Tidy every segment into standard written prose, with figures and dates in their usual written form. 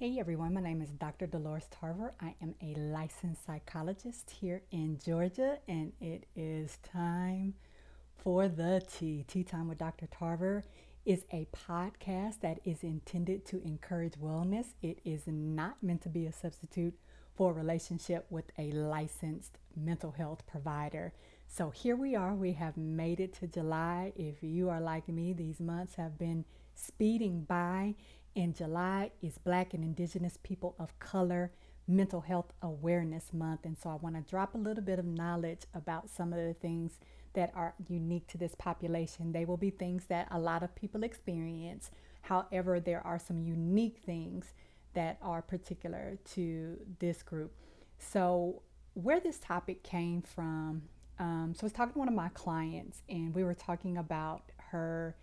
Hey everyone, my name is Dr. Dolores Tarver. I am a licensed psychologist here in Georgia, and it is time for the Tea. Tea Time with Dr. Tarver is a podcast that is intended to encourage wellness. It is not meant to be a substitute for a relationship with a licensed mental health provider. So here we are. We have made it to July. If you are like me, these months have been speeding by. And July is Black and Indigenous People of Color Mental Health Awareness Month. And so I want to drop a little bit of knowledge about some of the things that are unique to this population. They will be things that a lot of people experience. However, there are some unique things that are particular to this group. So, where this topic came from, so I was talking to one of my clients, and we were talking about her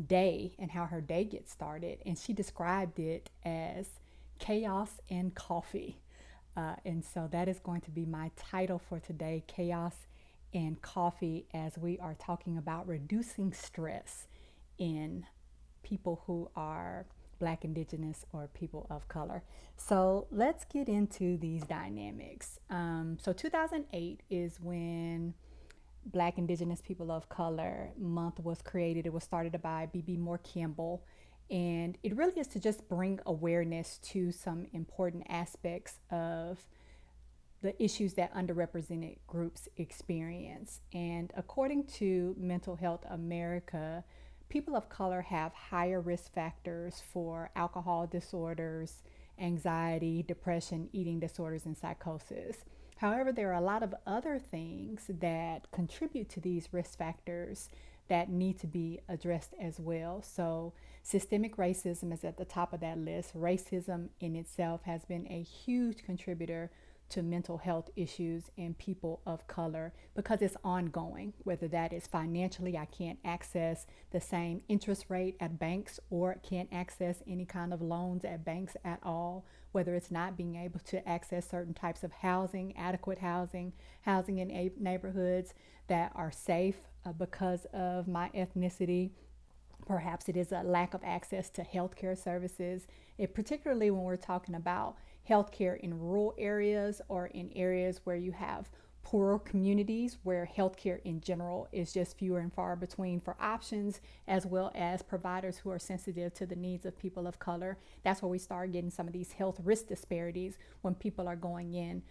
day and how her day gets started. And she described it as chaos and coffee. And so that is going to be my title for today, Chaos and Coffee, as we are talking about reducing stress in people who are Black, Indigenous, or people of color. So let's get into these dynamics. So 2008 is when Black, Indigenous, People of Color Month was created. It was started by B.B. Moore Campbell, and it really is to just bring awareness to some important aspects of the issues that underrepresented groups experience. And according to Mental Health America, people of color have higher risk factors for alcohol disorders, anxiety, depression, eating disorders, and psychosis. However, there are a lot of other things that contribute to these risk factors that need to be addressed as well. So, systemic racism is at the top of that list. Racism in itself has been a huge contributor to mental health issues in people of color because it's ongoing, whether that is financially, I can't access the same interest rate at banks or can't access any kind of loans at banks at all, whether it's not being able to access certain types of housing, adequate housing, housing in neighborhoods that are safe because of my ethnicity. Perhaps it is a lack of access to healthcare services, particularly when we're talking about healthcare in rural areas or in areas where you have poorer communities where healthcare in general is just fewer and far between for options, as well as providers who are sensitive to the needs of people of color. That's where we start getting some of these health risk disparities when people are going in.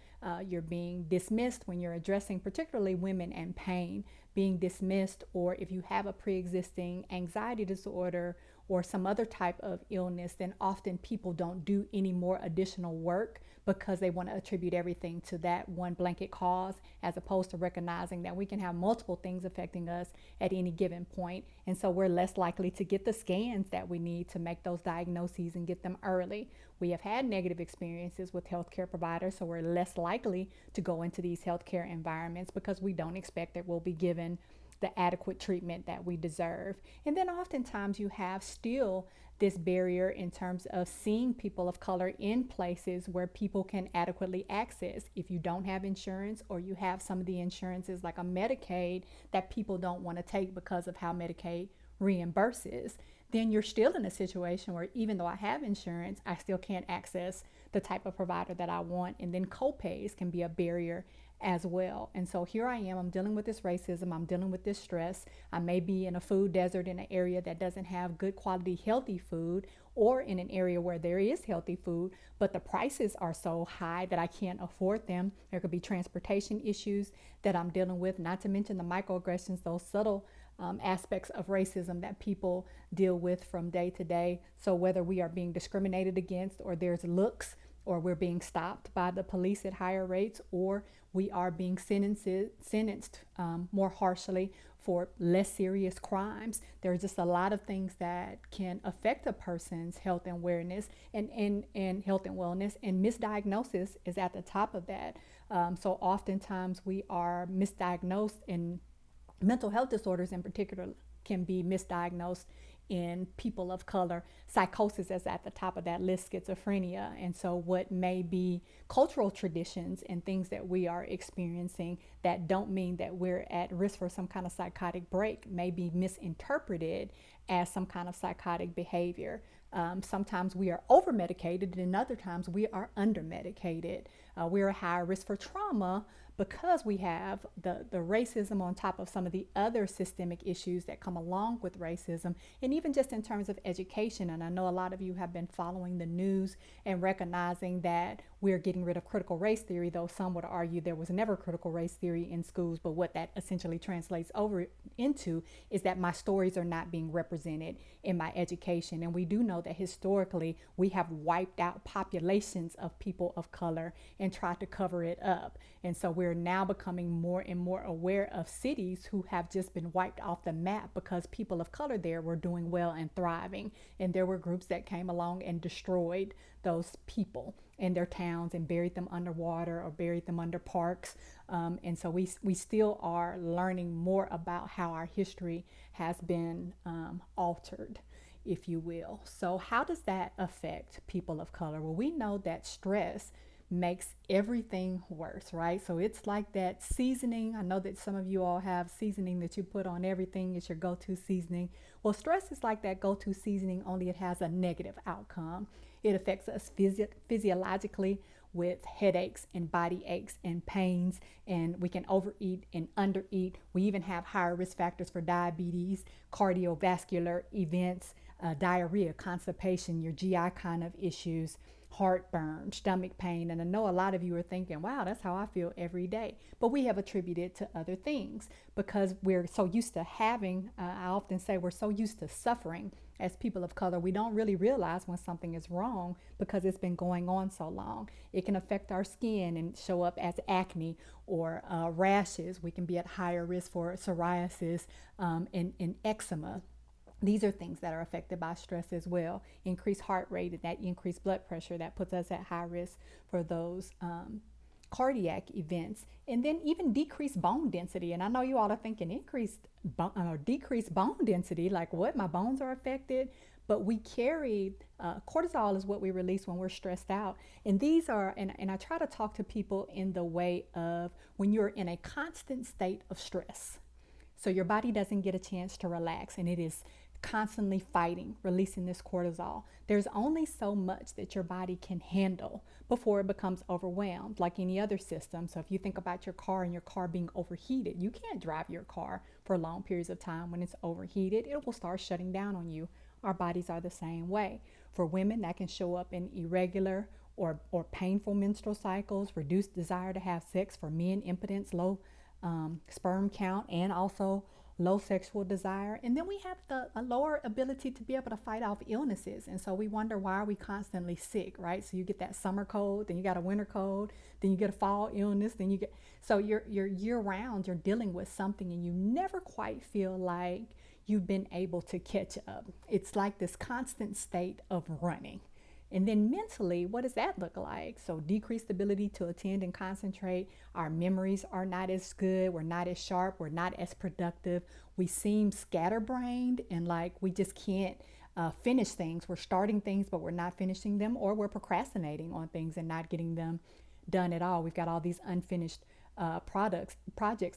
You're being dismissed when you're addressing particularly women and pain, being dismissed, or if you have a pre-existing anxiety disorder or some other type of illness, then often people don't do any more additional work because they want to attribute everything to that one blanket cause, as opposed to recognizing that we can have multiple things affecting us at any given point. And so we're less likely to get the scans that we need to make those diagnoses and get them early. We have had negative experiences with healthcare providers, so we're less likely to go into these healthcare environments because we don't expect that we'll be given the adequate treatment that we deserve. And then oftentimes you have still this barrier in terms of seeing people of color in places where people can adequately access. If you don't have insurance, or you have some of the insurances like a Medicaid that people don't want to take because of how Medicaid reimburses, then you're still in a situation where even though I have insurance, I still can't access the type of provider that I want. And then co-pays can be a barrier as well. And so here I am, I'm dealing with this racism, I'm dealing with this stress. I may be in a food desert in an area that doesn't have good quality, healthy food, or in an area where there is healthy food, but the prices are so high that I can't afford them. There could be transportation issues that I'm dealing with, not to mention the microaggressions, those subtle aspects of racism that people deal with from day to day. So whether we are being discriminated against, or there's looks, or we're being stopped by the police at higher rates, or we are being sentenced more harshly for less serious crimes. There's just a lot of things that can affect a person's health and awareness and health and wellness, and misdiagnosis is at the top of that. So oftentimes we are misdiagnosed, and mental health disorders in particular can be misdiagnosed in people of color. Psychosis is at the top of that list, schizophrenia. And so what may be cultural traditions and things that we are experiencing that don't mean that we're at risk for some kind of psychotic break may be misinterpreted as some kind of psychotic behavior. Sometimes we are over medicated, and other times we are under medicated. We're at higher risk for trauma because we have the racism on top of some of the other systemic issues that come along with racism, and even just in terms of education. And I know a lot of you have been following the news and recognizing that we're getting rid of critical race theory, though some would argue there was never critical race theory in schools. But what that essentially translates over into is that my stories are not being represented in my education. And we do know that historically we have wiped out populations of people of color and tried to cover it up. And so we're now becoming more and more aware of cities who have just been wiped off the map because people of color there were doing well and thriving. And there were groups that came along and destroyed those people in their towns and buried them underwater or buried them under parks. And so we still are learning more about how our history has been altered, if you will. So how does that affect people of color? Well, we know that stress makes everything worse, right? So it's like that seasoning. I know that some of you all have seasoning that you put on everything. It's your go-to seasoning. Well, stress is like that go-to seasoning, only it has a negative outcome. It affects us physiologically with headaches and body aches and pains, and we can overeat and undereat. We even have higher risk factors for diabetes, cardiovascular events, diarrhea, constipation, your GI kind of issues, heartburn, stomach pain. And I know a lot of you are thinking, wow, that's how I feel every day. But we have attributed to other things because we're so used to having, I often say we're so used to suffering as people of color, we don't really realize when something is wrong because it's been going on so long. It can affect our skin and show up as acne or rashes. We can be at higher risk for psoriasis and eczema. These are things that are affected by stress as well. Increased heart rate and that increased blood pressure that puts us at high risk for those cardiac events, and then even decreased bone density. And I know you all are thinking decreased bone density, like what? My bones are affected? But we carry cortisol is what we release when we're stressed out. And these are, and I try to talk to people in the way of when you're in a constant state of stress. So your body doesn't get a chance to relax, and it is constantly fighting, releasing this cortisol. There's only so much that your body can handle before it becomes overwhelmed, like any other system. So if you think about your car and your car being overheated, you can't drive your car for long periods of time. When it's overheated, it will start shutting down on you. Our bodies are the same way. For women, that can show up in irregular or painful menstrual cycles, reduced desire to have sex. For men, impotence, low sperm count, and also low sexual desire. And then we have a lower ability to be able to fight off illnesses. And so we wonder, why are we constantly sick, right? So you get that summer cold, then you got a winter cold, then you get a fall illness, then you get, so you're year round, you're dealing with something and you never quite feel like you've been able to catch up. It's like this constant state of running. And then mentally, what does that look like? So decreased ability to attend and concentrate. Our memories are not as good. We're not as sharp. We're not as productive. We seem scatterbrained and like we just can't finish things. We're starting things, but we're not finishing them, or we're procrastinating on things and not getting them done at all. We've got all these unfinished projects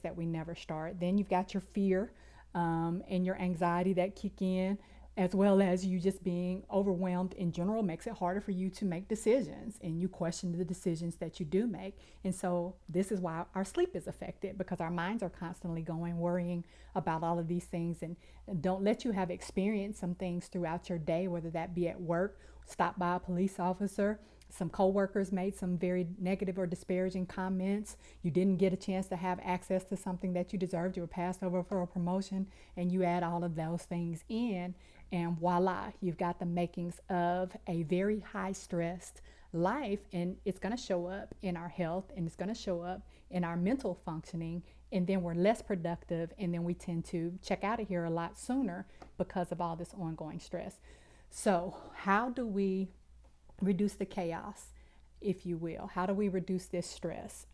that we never start. Then you've got your fear and your anxiety that kick in, as well as you just being overwhelmed in general makes it harder for you to make decisions, and you question the decisions that you do make. And so this is why our sleep is affected, because our minds are constantly going, worrying about all of these things, and don't let you have experienced some things throughout your day, whether that be at work, stopped by a police officer, some coworkers made some very negative or disparaging comments. You didn't get a chance to have access to something that you deserved. You were passed over for a promotion, and you add all of those things in, and voila, you've got the makings of a very high stressed life. And it's going to show up in our health, and it's going to show up in our mental functioning. And then we're less productive, and then we tend to check out of here a lot sooner because of all this ongoing stress. So how do we reduce the chaos, if you will? How do we reduce this stress?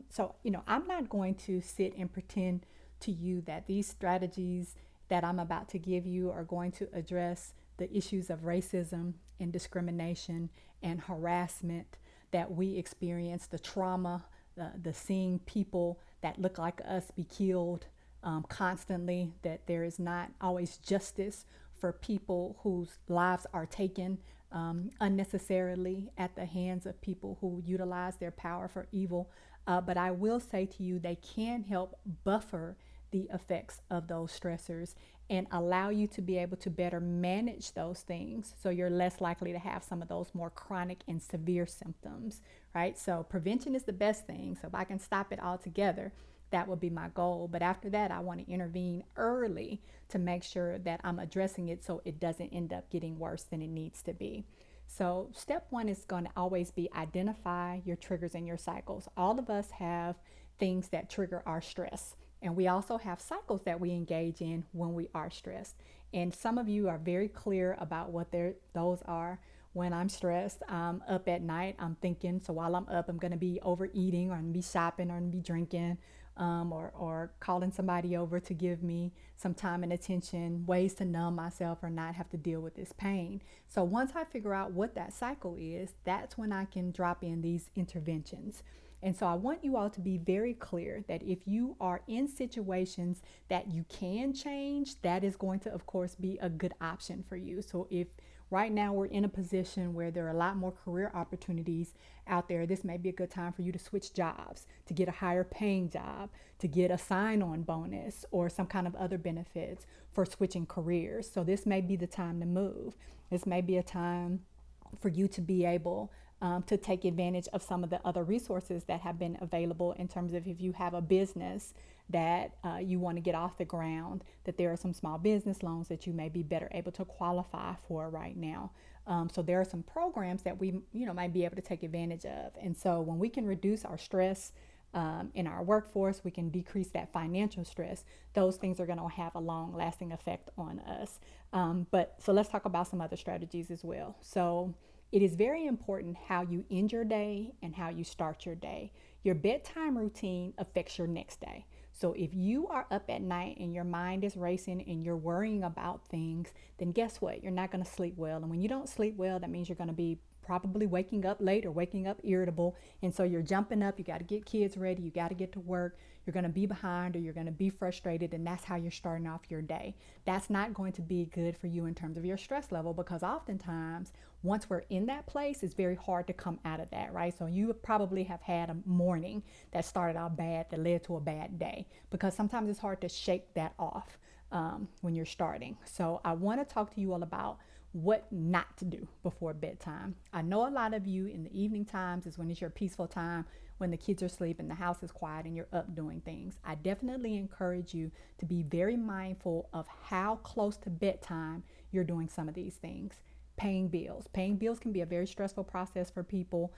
So, I'm not going to sit and pretend to you that these strategies that I'm about to give you are going to address the issues of racism and discrimination and harassment that we experience, the trauma, the seeing people that look like us be killed constantly, that there is not always justice for people whose lives are taken unnecessarily at the hands of people who utilize their power for evil. But I will say to you, they can help buffer the effects of those stressors and allow you to be able to better manage those things, so you're less likely to have some of those more chronic and severe symptoms, right? So prevention is the best thing. So if I can stop it altogether, that would be my goal. But after that, I want to intervene early to make sure that I'm addressing it so it doesn't end up getting worse than it needs to be. So step one is going to always be identify your triggers and your cycles. All of us have things that trigger our stress. And we also have cycles that we engage in when we are stressed. And some of you are very clear about what those are. When I'm stressed, I'm up at night, I'm thinking, so while I'm up, I'm going to be overeating, or I'm going to be shopping, or I'm going to be drinking, or calling somebody over to give me some time and attention, ways to numb myself or not have to deal with this pain. So once I figure out what that cycle is, that's when I can drop in these interventions. And so I want you all to be very clear that if you are in situations that you can change, that is going to, of course, be a good option for you. So if right now we're in a position where there are a lot more career opportunities out there, this may be a good time for you to switch jobs, to get a higher paying job, to get a sign-on bonus or some kind of other benefits for switching careers. So this may be the time to move. This may be a time for you to be able to take advantage of some of the other resources that have been available, in terms of if you have a business that you want to get off the ground, that there are some small business loans that you may be better able to qualify for right now. So there are some programs that we might be able to take advantage of. And so when we can reduce our stress in our workforce, we can decrease that financial stress. Those things are going to have a long lasting effect on us. So let's talk about some other strategies as well. So it is very important how you end your day and how you start your day. Your bedtime routine affects your next day. So if you are up at night and your mind is racing and you're worrying about things, then guess what? You're not going to sleep well. And when you don't sleep well, that means you're going to be probably waking up late or waking up irritable. And so you're jumping up, you got to get kids ready, you got to get to work, you're going to be behind, or you're going to be frustrated, and that's how you're starting off your day. That's not going to be good for you in terms of your stress level, because oftentimes once we're in that place, it's very hard to come out of that, right? So you probably have had a morning that started out bad that led to a bad day, because sometimes it's hard to shake that off when you're starting. So I want to talk to you all about what not to do before bedtime. I know a lot of you in the evening times is when it's your peaceful time, when the kids are asleep and the house is quiet and you're up doing things. I definitely encourage you to be very mindful of how close to bedtime you're doing some of these things. Paying bills. Paying bills can be a very stressful process for people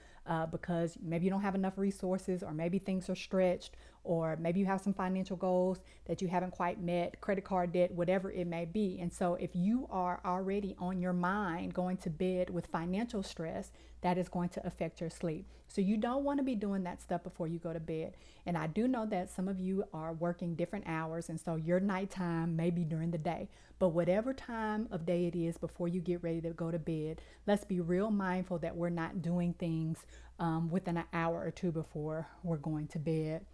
because maybe you don't have enough resources, or maybe things are stretched, or maybe you have some financial goals that you haven't quite met, credit card debt, whatever it may be. And so if you are already on your mind going to bed with financial stress, that is going to affect your sleep. So you don't want to be doing that stuff before you go to bed. And I do know that some of you are working different hours, and so your nighttime may be during the day. But whatever time of day it is before you get ready to go to bed, let's be real mindful that we're not doing things within an hour or two before we're going to bed.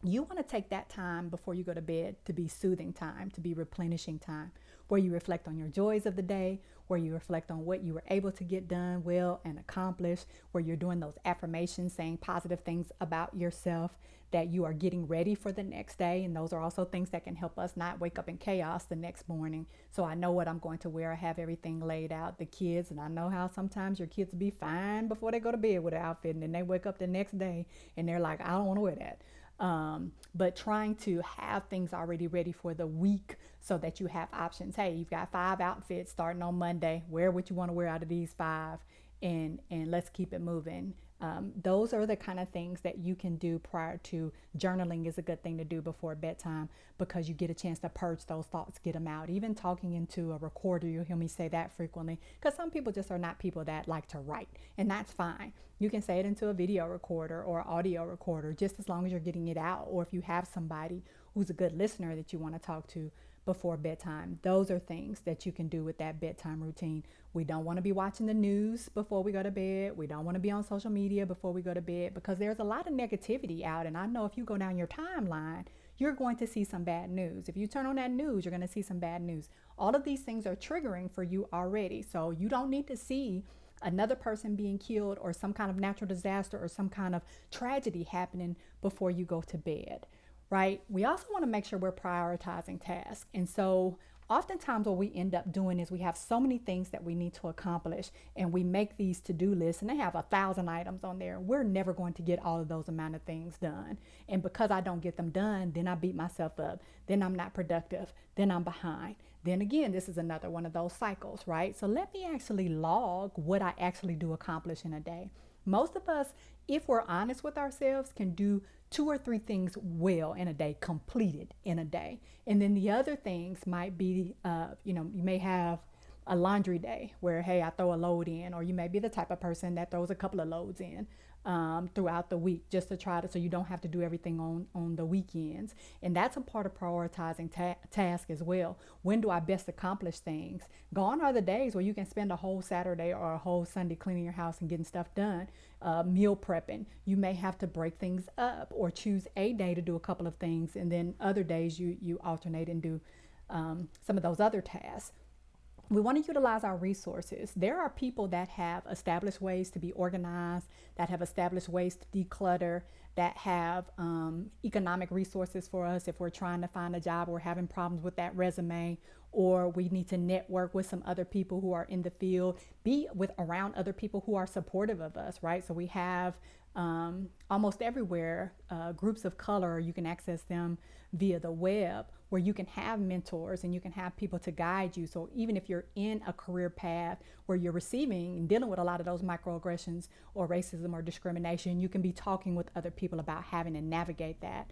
You want to take that time before you go to bed to be soothing time, to be replenishing time, where you reflect on your joys of the day, where you reflect on what you were able to get done well and accomplish, where you're doing those affirmations, saying positive things about yourself, that you are getting ready for the next day. And those are also things that can help us not wake up in chaos the next morning. So I know what I'm going to wear. I have everything laid out. The kids, and I know how sometimes your kids be fine before they go to bed with an outfit, and then they wake up the next day and they're like, I don't want to wear that. But trying to have things already ready for the week so that you have options. Hey, you've got 5 outfits starting on Monday. Wear what you want to wear out of these 5, and let's keep it moving. Those are the kind of things that you can do prior to. Journaling is a good thing to do before bedtime, because you get a chance to purge those thoughts, get them out. Even talking into a recorder, you'll hear me say that frequently, because some people just are not people that like to write, and that's fine. You can say it into a video recorder or audio recorder, just as long as you're getting it out. Or if you have somebody who's a good listener that you want to talk to before bedtime, those are things that you can do with that bedtime routine. We don't want to be watching the news before we go to bed. We don't want to be on social media before we go to bed, because there's a lot of negativity out. And I know if you go down your timeline, you're going to see some bad news. If you turn on that news, you're going to see some bad news. All of these things are triggering for you already. So you don't need to see another person being killed or some kind of natural disaster or some kind of tragedy happening before you go to bed, right? We also want to make sure we're prioritizing tasks. And so oftentimes what we end up doing is we have so many things that we need to accomplish, and we make these to-do lists and they have 1,000 items on there. We're never going to get all of those amount of things done. And because I don't get them done, then I beat myself up. Then I'm not productive. Then I'm behind. Then again, this is another one of those cycles, right? So let me actually log what I actually do accomplish in a day. Most of us, if we're honest with ourselves, can do 2 or 3 things well in a day, completed in a day. And then the other things might be, you may have a laundry day where, hey, I throw a load in, or you may be the type of person that throws a couple of loads in throughout the week, just to try to, so you don't have to do everything on the weekends. And that's a part of prioritizing task as well. When do I best accomplish things? Gone are the days where you can spend a whole Saturday or a whole Sunday cleaning your house and getting stuff done. Meal prepping, you may have to break things up or choose a day to do a couple of things, and then other days you alternate and do some of those other tasks. We want to utilize our resources. There are people that have established ways to be organized, that have established ways to declutter, that have economic resources for us if we're trying to find a job or having problems with that resume, or we need to network with some other people who are in the field, be with around other people who are supportive of us, right? So we have almost everywhere groups of color. You can access them via the web, where you can have mentors and you can have people to guide you. So even if you're in a career path where you're receiving and dealing with a lot of those microaggressions or racism or discrimination, you can be talking with other people about having to navigate that.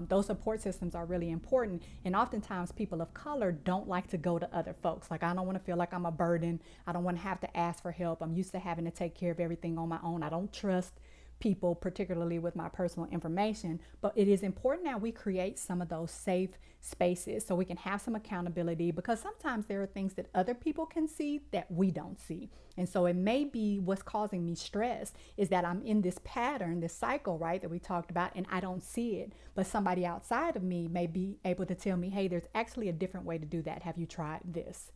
Those support systems are really important. And oftentimes people of color don't like to go to other folks. Like, I don't want to feel like I'm a burden. I don't want to have to ask for help. I'm used to having to take care of everything on my own. I don't trust people, particularly with my personal information. But it is important that we create some of those safe spaces so we can have some accountability, because sometimes there are things that other people can see that we don't see. And so it may be what's causing me stress is that I'm in this pattern, this cycle, right, that we talked about, and I don't see it. But somebody outside of me may be able to tell me, hey, there's actually a different way to do that. Have you tried this?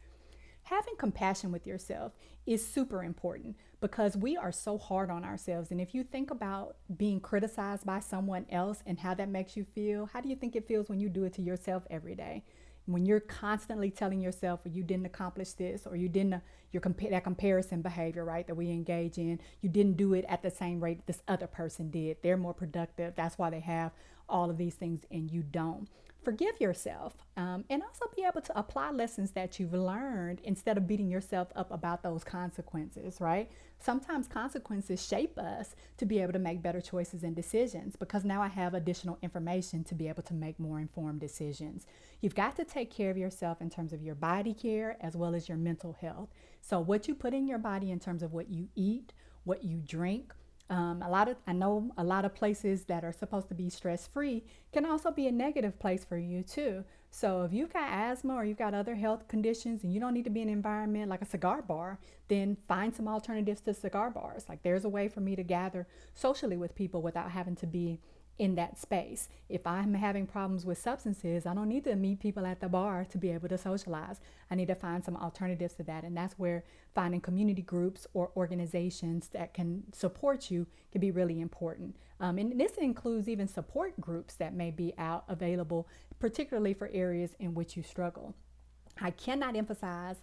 Having compassion with yourself is super important, because we are so hard on ourselves. And if you think about being criticized by someone else and how that makes you feel, how do you think it feels when you do it to yourself every day? When you're constantly telling yourself, well, you didn't accomplish this, or you didn't, that comparison behavior, right, that we engage in, you didn't do it at the same rate that this other person did. They're more productive. That's why they have all of these things and you don't. Forgive yourself, and also be able to apply lessons that you've learned instead of beating yourself up about those consequences, right? Sometimes consequences shape us to be able to make better choices and decisions, because now I have additional information to be able to make more informed decisions. You've got to take care of yourself in terms of your body care as well as your mental health. So what you put in your body in terms of what you eat, what you drink, I know a lot of places that are supposed to be stress-free can also be a negative place for you too. So if you've got asthma or you've got other health conditions and you don't need to be in an environment like a cigar bar, then find some alternatives to cigar bars. Like, there's a way for me to gather socially with people without having to be in that space. If I'm having problems with substances, I don't need to meet people at the bar to be able to socialize. I need to find some alternatives to that. And that's where finding community groups or organizations that can support you can be really important. And this includes even support groups that may be out available, particularly for areas in which you struggle. I cannot emphasize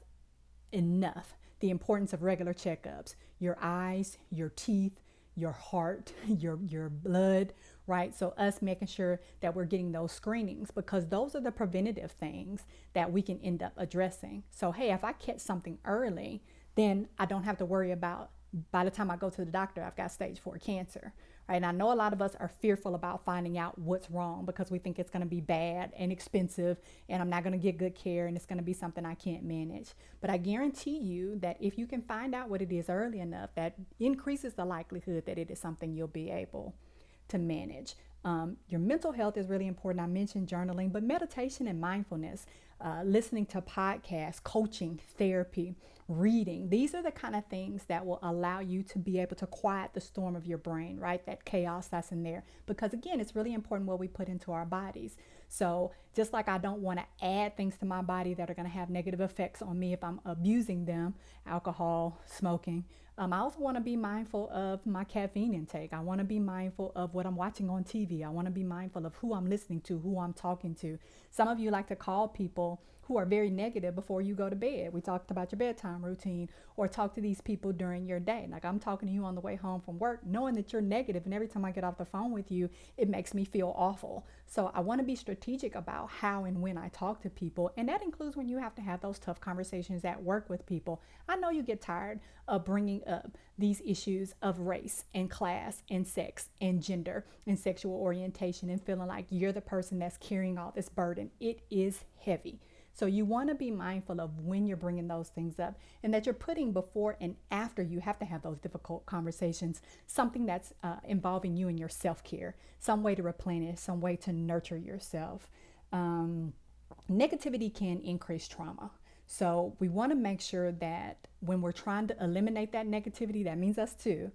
enough the importance of regular checkups. Your eyes, your teeth, your heart, your blood, right? So us making sure that we're getting those screenings, because those are the preventative things that we can end up addressing. So, hey, if I catch something early, then I don't have to worry about, by the time I go to the doctor, I've got stage 4 cancer, right? And I know a lot of us are fearful about finding out what's wrong because we think it's going to be bad and expensive and I'm not going to get good care and it's going to be something I can't manage. But I guarantee you that if you can find out what it is early enough, that increases the likelihood that it is something you'll be able to manage. Your mental health is really important. I mentioned journaling, but meditation and mindfulness, listening to podcasts, coaching, therapy, reading. These are the kind of things that will allow you to be able to quiet the storm of your brain, right? That chaos that's in there. Because again, it's really important what we put into our bodies. So just like I don't want to add things to my body that are going to have negative effects on me if I'm abusing them, alcohol, smoking, I also want to be mindful of my caffeine intake. I want to be mindful of what I'm watching on TV. I want to be mindful of who I'm listening to, who I'm talking to. Some of you like to call people who are very negative before you go to bed. We talked about your bedtime routine, or talk to these people during your day. Like I'm talking to you on the way home from work, knowing that you're negative, and every time I get off the phone with you, it makes me feel awful. So I want to be strategic about how and when I talk to people, and that includes when you have to have those tough conversations at work with people. I know you get tired of bringing up these issues of race and class and sex and gender and sexual orientation and feeling like you're the person that's carrying all this burden. It is heavy. So you want to be mindful of when you're bringing those things up, and that you're putting before and after you have to have those difficult conversations, something that's involving you and your self-care, some way to replenish, some way to nurture yourself. Negativity can increase trauma. So we want to make sure that when we're trying to eliminate that negativity, that means us too.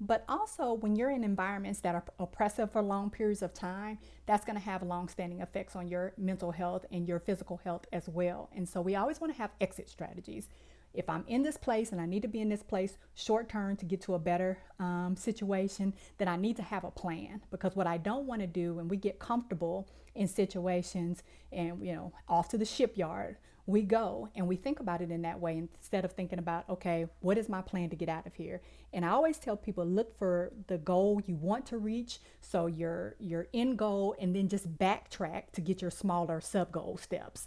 But also when you're in environments that are oppressive for long periods of time, that's going to have long-standing effects on your mental health and your physical health as well. And so we always want to have exit strategies. If I'm in this place and I need to be in this place short term to get to a better situation, then I need to have a plan. Because what I don't want to do when we get comfortable in situations and, off to the shipyard, we go and we think about it in that way instead of thinking about, okay, what is my plan to get out of here? And I always tell people, look for the goal you want to reach, so your end goal, and then just backtrack to get your smaller sub-goal steps,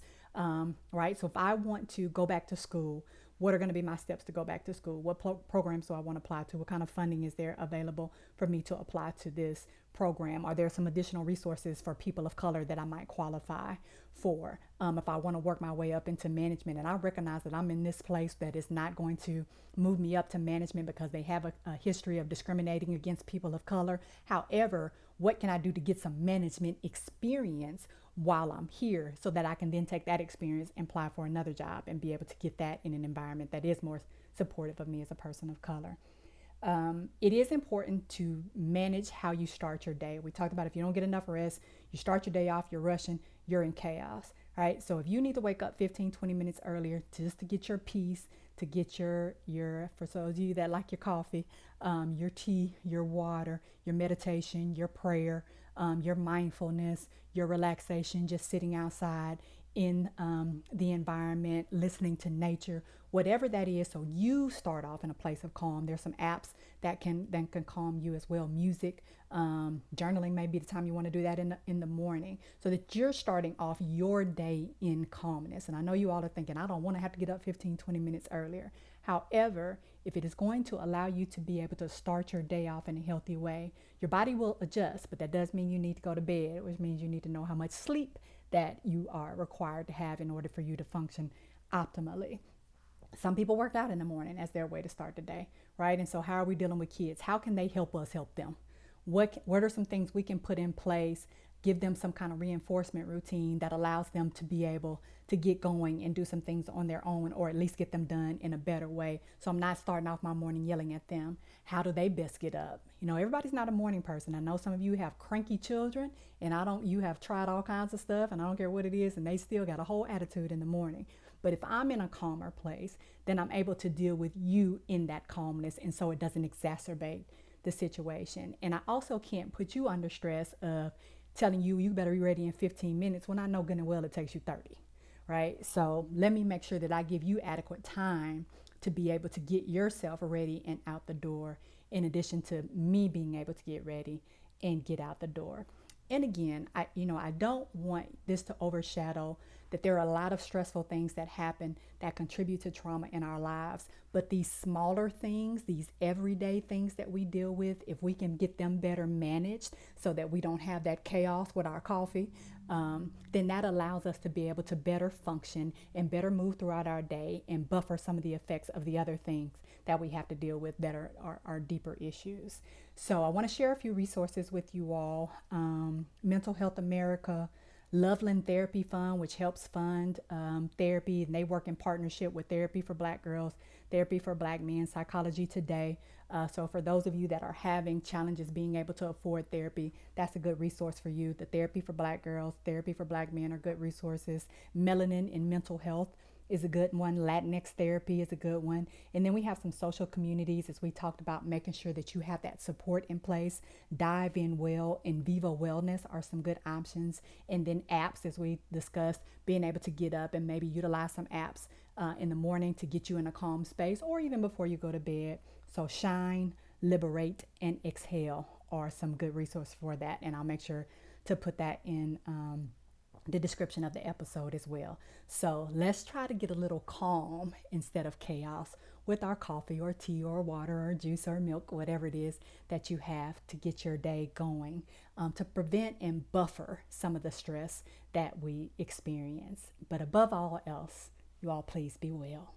right? So if I want to go back to school, what are going to be my steps to go back to school? What programs do I want to apply to? What kind of funding is there available for me to apply to this program? Are there some additional resources for people of color that I might qualify for if I want to work my way up into management? And I recognize that I'm in this place that is not going to move me up to management because they have a history of discriminating against people of color. However, what can I do to get some management experience while I'm here, so that I can then take that experience and apply for another job and be able to get that in an environment that is more supportive of me as a person of color. It is important to manage how you start your day. We talked about if you don't get enough rest, you start your day off, you're rushing, you're in chaos, right? So if you need to wake up 15, 20 minutes earlier just to get your peace, to get your for those of you that like your coffee, your tea, your water, your meditation, your prayer, your mindfulness, your relaxation, just sitting outside in the environment, listening to nature, whatever that is. So you start off in a place of calm. There's some apps that can calm you as well. Music, journaling may be the time you want to do that in the morning, so that you're starting off your day in calmness. And I know you all are thinking, I don't want to have to get up 15, 20 minutes earlier. However, if it is going to allow you to be able to start your day off in a healthy way, your body will adjust, but that does mean you need to go to bed, which means you need to know how much sleep that you are required to have in order for you to function optimally. Some people work out in the morning as their way to start the day, right? And so how are we dealing with kids? How can they help us help them? What are some things we can put in place, give them some kind of reinforcement routine that allows them to be able to get going and do some things on their own, or at least get them done in a better way. So I'm not starting off my morning yelling at them. How do they best get up? Everybody's not a morning person. I know some of you have cranky children, and you have tried all kinds of stuff, and I don't care what it is, and they still got a whole attitude in the morning. But if I'm in a calmer place, then I'm able to deal with you in that calmness, and so it doesn't exacerbate the situation. And I also can't put you under stress of telling you better be ready in 15 minutes when I know good and well it takes you 30, right? So let me make sure that I give you adequate time to be able to get yourself ready and out the door, in addition to me being able to get ready and get out the door. And again, I don't want this to overshadow that there are a lot of stressful things that happen that contribute to trauma in our lives. But these smaller things, these everyday things that we deal with, if we can get them better managed so that we don't have that chaos with our coffee, then that allows us to be able to better function and better move throughout our day and buffer some of the effects of the other things that we have to deal with that are deeper issues. So I want to share a few resources with you all. Mental Health America, Loveland Therapy Fund, which helps fund therapy, and they work in partnership with Therapy for Black Girls, Therapy for Black Men, Psychology Today. So for those of you that are having challenges being able to afford therapy, that's a good resource for you. The Therapy for Black Girls, Therapy for Black Men are good resources. Melanin and Mental Health is a good one. Latinx Therapy is a good one. And then we have some social communities, as we talked about, making sure that you have that support in place. Dive in Well and Viva Wellness are some good options. And then apps, as we discussed, being able to get up and maybe utilize some apps in the morning to get you in a calm space, or even before you go to bed. So Shine, Liberate, and Exhale are some good resources for that. And I'll make sure to put that in the description of the episode as well. So let's try to get a little calm instead of chaos with our coffee or tea or water or juice or milk, whatever it is that you have to get your day going, to prevent and buffer some of the stress that we experience. But above all else, you all please be well.